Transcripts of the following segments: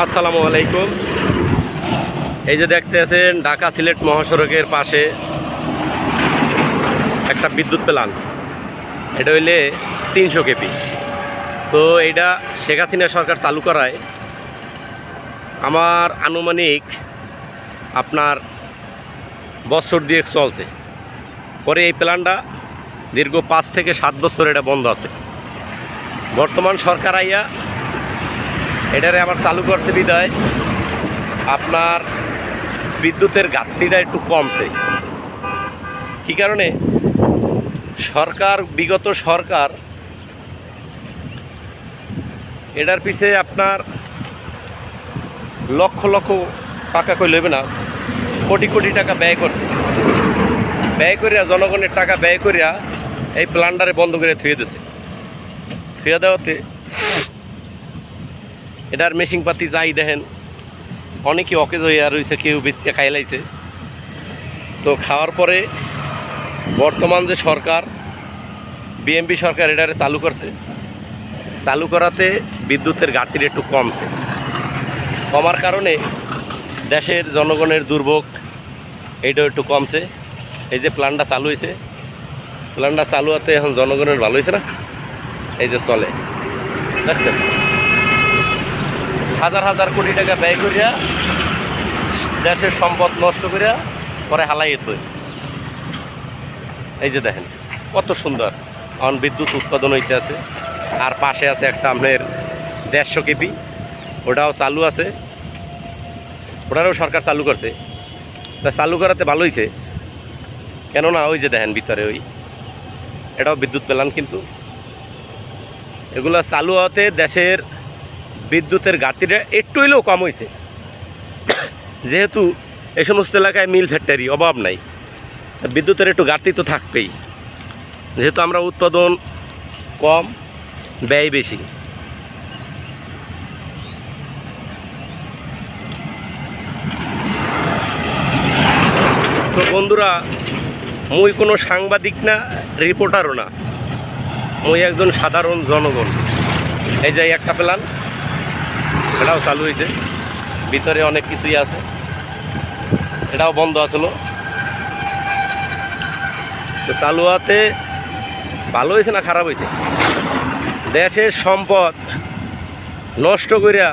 আসসালামু আলাইকুম। এই যে দেখতে আছেন ঢাকা সিলেট মহাসড়কের পাশে একটা বিদ্যুৎ প্ল্যান্ট। এটা হইলে 300 কেপি। তো এইটা শেখ হাসিনা সরকার চালু করায় আমার আনুমানিক আপনার বছর দিয়ে চলছে। পরে এই প্ল্যানটা দীর্ঘ 5 থেকে 7 বছর এটা বন্ধ আছে। বর্তমান সরকার আইয়া এটারে আবার চালু করছে বিদায় আপনার বিদ্যুতের ঘাটতিটা একটু কমছে। কী কারণে? বিগত সরকার এটার পিছে আপনার লক্ষ লক্ষ টাকা কই লইবে না, কোটি কোটি টাকা ব্যয় করছে। ব্যয় করিয়া জনগণের টাকা ব্যয় করিয়া এই প্ল্যান্টারে বন্ধ করে থুয়ে দিছে। থুয়ে দেওয়াতে এটার মেশিনপাতি যাই দেখেন অনেকে অকেজ হইয়া রয়েছে, কেউ বেশি খাইলাইছে। তো খাওয়ার পরে বর্তমান যে সরকার বিএনপি সরকার এটারে চালু করছে, চালু করাতে বিদ্যুতের ঘাটতিটা একটু কমছে। কমার কারণে দেশের জনগণের দুর্ভোগ এইটাও একটু কমছে। এই যে প্ল্যানটা চালু হয়েছে, প্ল্যানটা চালু হতে এখন জনগণের ভালো হয়েছে না? এই যে চলে দেখছেন, হাজার হাজার কোটি টাকা ব্যয় করিয়া দেশের সম্পদ নষ্ট করিয়া পরে হালাই থই। এই যে দেখেন কত সুন্দর এখন বিদ্যুৎ উৎপাদন হইতে আছে। আর পাশে আছে একটা আপনার 150 কেপি, ওটাও চালু আছে। ওটারও সরকার চালু করছে। তা চালু করাতে ভালো হয়েছে, কেননা ওই যে দেখেন ভিতরে এটাও বিদ্যুৎ পেলাম। কিন্তু এগুলো চালু হতে দেশের বিদ্যুতের ঘাটতিটা একটু হইলেও কম হয়েছে। যেহেতু এই সমস্ত এলাকায় মিল ফ্যাক্টরি অভাব নাই, বিদ্যুতের একটু ঘাটতি তো থাকবেই। যেহেতু আমরা উৎপাদন কম, ব্যয় বেশি। তো বন্ধুরা, মুই কোনো সাংবাদিক না, রিপোর্টারও না, মুই একজন সাধারণ জনগণ। এই যে একটা প্ল্যান, এটাও চালু হয়েছে, ভিতরে অনেক কিছুই আছে। এটাও বন্ধ আসলো। তো চালু হতে ভালো হয়েছে না খারাপ হয়েছে? দেশের সম্পদ নষ্ট করিয়া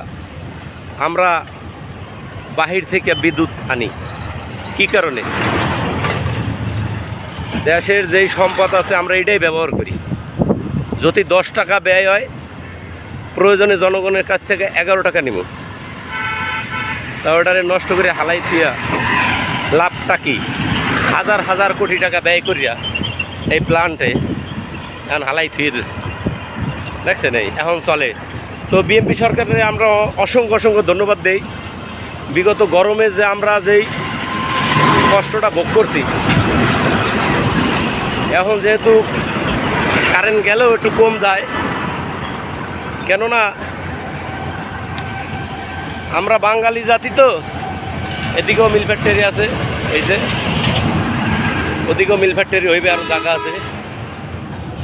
আমরা বাহির থেকে বিদ্যুৎ আনি। কি কারণে? দেশের যেই সম্পদ আছে আমরা এটাই ব্যবহার করি। যদি 10 টাকা ব্যয় হয়, প্রয়োজনে জনগণের কাছ থেকে 11 টাকা নিব। তা ওটারে নষ্ট করে হালাই দিয়া লাভটা কি? হাজার হাজার কোটি টাকা ব্যয় করিয়া এই প্ল্যান্টে এখন হালাই থুয়ে দিয়েছে। দেখছেন এই এখন চলে। তো বিএনপি সরকারের আমরা অসংখ্য অসংখ্য ধন্যবাদ দেই। বিগত গরমে যে আমরা যেই কষ্টটা ভোগ করছি, এখন যেহেতু কারেন্ট গেলেও একটু কম যায়। কেননা আমরা বাঙালি জাতি তো, এদিকেও মিল ফ্যাক্টরি আছে, এই যে ওদিকেও মিল ফ্যাক্টরি হইবে, আরও জায়গা আছে।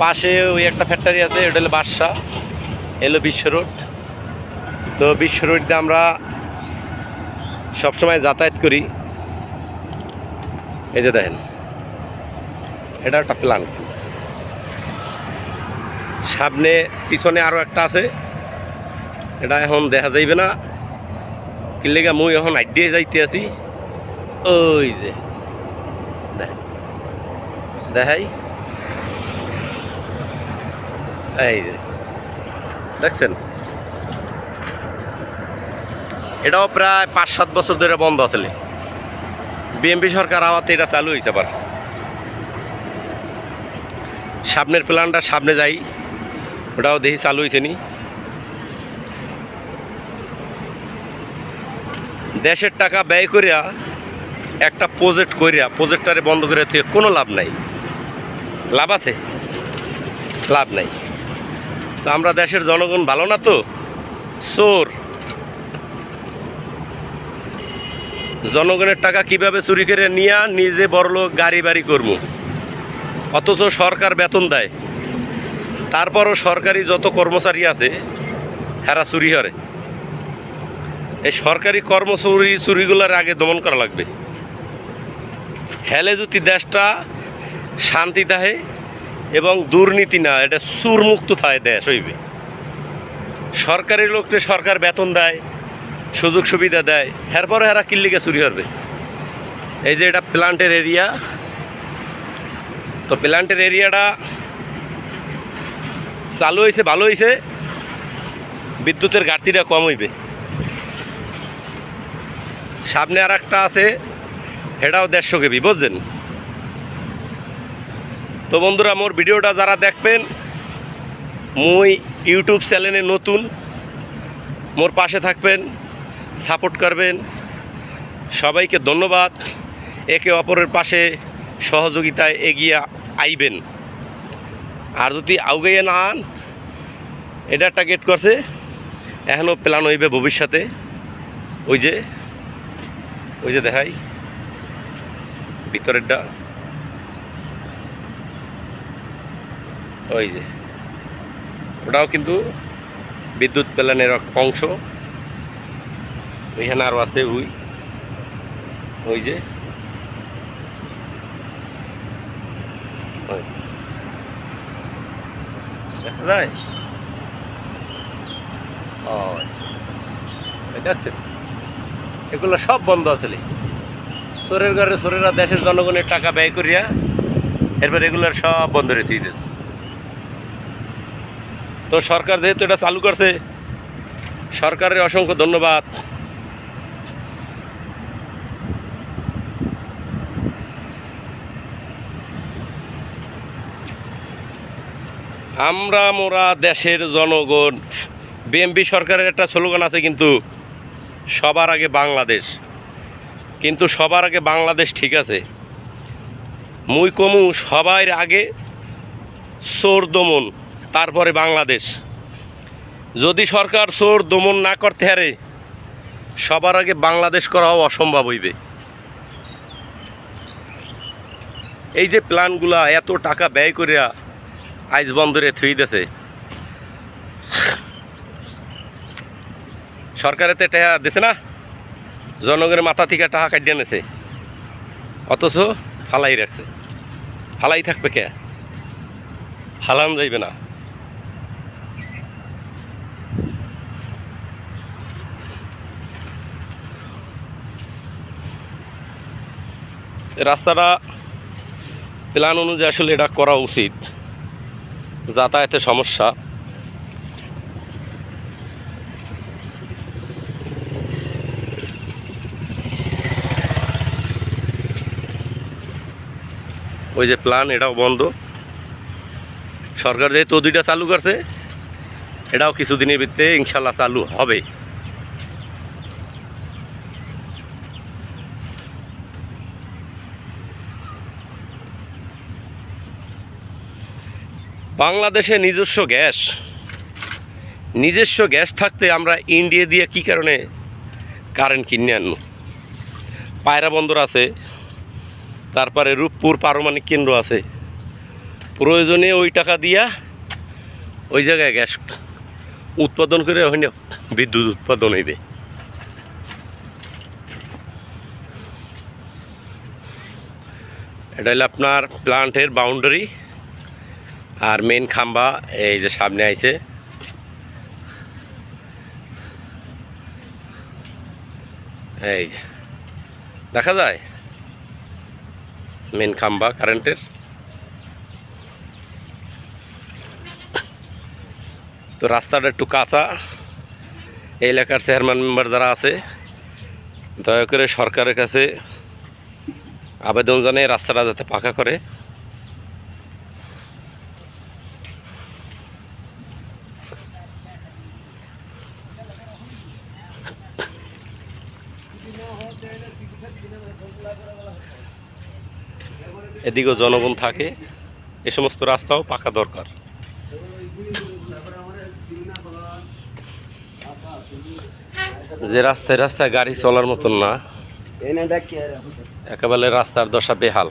পাশে ওই একটা ফ্যাক্টরি আছে, ওটা হলো বাদশা, এলো বিশ্ব রোড। তো বিশ্ব রোডে আমরা সবসময় যাতায়াত করি। এই যে দেখেন এটা একটা প্ল্যান। সামনে পিছনে আরও একটা আছে, এটা এখন দেখা যাইবে না। কি লেগে মুই এখন আইডিয়ে যাইতে আছি। ওই যে দেখাই, এই যে দেখছেন, এটাও প্রায় 5-7 বছর ধরে বন্ধ আসলে। বিএনপি সরকার আওয়াতে এটা চালু হয়েছে। আবার সামনের প্ল্যানটা সামনে যাই, ওটাও দেখি চালু হয়েছে নি। দেশের টাকা ব্যয় করিয়া একটা প্রজেক্ট করিয়া প্রজেক্টটারে বন্ধ করে থেকে কোনো লাভ নাই। লাভ আছে? লাভ নাই। তো আমরা দেশের জনগণ ভালো না তো, চোর। জনগণের টাকা কিভাবে চুরি করে নিয়ে নিজে বড়লোক গাড়ি বাড়ি করবো, অথচ সরকার বেতন দেয়। তারপরও সরকারি যত কর্মচারী আছে হেরা চুরি করে। এই সরকারি চুরিগুলোর আগে দমন করা লাগবে। হেলে যদি দেশটা শান্তি থাকে এবং দুর্নীতি না, এটা সুরমুক্ত থাকে দেশ হইবে। সরকারি লোককে সরকার বেতন দেয়, সুযোগ সুবিধা দেয়, এরপরে এরা কিল্লিকে চুরি করবে। এই যে এটা প্লান্টের এরিয়া, তো প্লান্টের এরিয়াটা চালু হয়েছে, ভালো হয়েছে, বিদ্যুতের ঘাটতিটা কম হইবে। সামনে আর একটা আছে, এটাও 150 কেবি, বুঝছেন? তো বন্ধুরা, মোর ভিডিওটা যারা দেখবেন, মুই ইউটিউব চ্যানেলে নতুন, মোর পাশে থাকবেন, সাপোর্ট করবেন। সবাইকে ধন্যবাদ। একে অপরের পাশে সহযোগিতায় এগিয়ে আইবেন। আর যদি আউগাইয়ে না আন, এটা একটা গেট করছে, এখনও প্ল্যান হইবে ভবিষ্যতে। ওই যে দেখাই ভিতরেরটা, ওই যে ওটাও কিন্তু বিদ্যুৎ প্ল্যানের অংশ। ওইখানে আরও আছে, ওই যে দেখা যায়, দেখছেন? এগুলো সব বন্ধ আসলে। চোরের ঘরে চোরেরা দেশের জনগণের টাকা ব্যয় করিয়া এরপর এগুলোর সব বন্ধ রেখে দিয়েছে। তো সরকার যেহেতু এটা চালু করছে, সরকারের অসংখ্য ধন্যবাদ। মোরা দেশের জনগণ। বিএনপি সরকারের একটা স্লোগান আছে, কিন্তু সবার আগে বাংলাদেশ। কিন্তু সবার আগে বাংলাদেশ ঠিক আছে, মুই কমু সবার আগে চোর দমন, তারপরে বাংলাদেশ। যদি সরকার চোর দমন না করতে হারে, সবার আগে বাংলাদেশ করাও অসম্ভব হইবে। এই যে প্ল্যানগুলা এত টাকা ব্যয় করিয়া আইজ বন্দরে থুই দিয়েছে, সরকারেতে টাকা দিছে না, জনগণের মাথা থেকে টাকা কাটিয়ে নেছে, অথচ ফালাই রাখছে। ফালাই থাকবে কে? হালান যাইবে না। রাস্তাটা প্ল্যান অনুযায়ী আসলে এটা করা উচিত, যাতায়াতের সমস্যা। ওই যে প্ল্যান, এটাও বন্ধ। সরকার যেহেতু 2টা চালু করছে, এটাও কিছুদিনের ভিতরে ইনশাল্লাহ চালু হবে। বাংলাদেশে নিজস্ব গ্যাস থাকতে আমরা ইন্ডিয়া দিয়ে কি কারণে কারেন্ট কিনে আনবো? পায়রা বন্দর আছে, তারপরে রূপপুর পারমাণবিক কেন্দ্র আছে, প্রয়োজনে ওই টাকা দিয়া ওই জায়গায় গ্যাস উৎপাদন করে ওখানে বিদ্যুৎ উৎপাদন হইবে। এটা হলো আপনার প্লান্টের বাউন্ডারি। আর মেন খাম্বা এই যে সামনে আইছে, এই দেখা যায় মেন খাম্বা কারেন্টের। তো রাস্তাটা একটু কাঁচা। এই এলাকার চেয়ারম্যান মেম্বার যারা আছে, দয়া করে সরকারের কাছে আবেদন জানিয়ে রাস্তাটা যাতে পাকা করে। এদিকেও জনগণ থাকে, এ সমস্ত রাস্তাও পাকা দরকার। যে রাস্তায় গাড়ি চলার মতন না, একেবারে রাস্তার দশা বেহাল।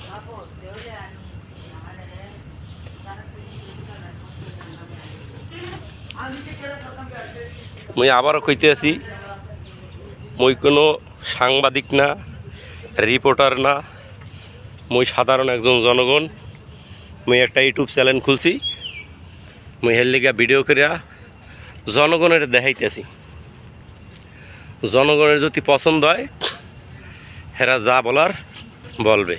মুই আবারও কইতে আছি, মুই কোনো সাংবাদিক না, রিপোর্টার না, মুই সাধারণ একজন জনগণ। মুই একটা ইউটিউব চ্যানেল খুলছি, মুই হের লিগা ভিডিও করিয়া জনগণের দেখাইতেছি। জনগণের যদি পছন্দ হয় হেরা যা বলার বলবে।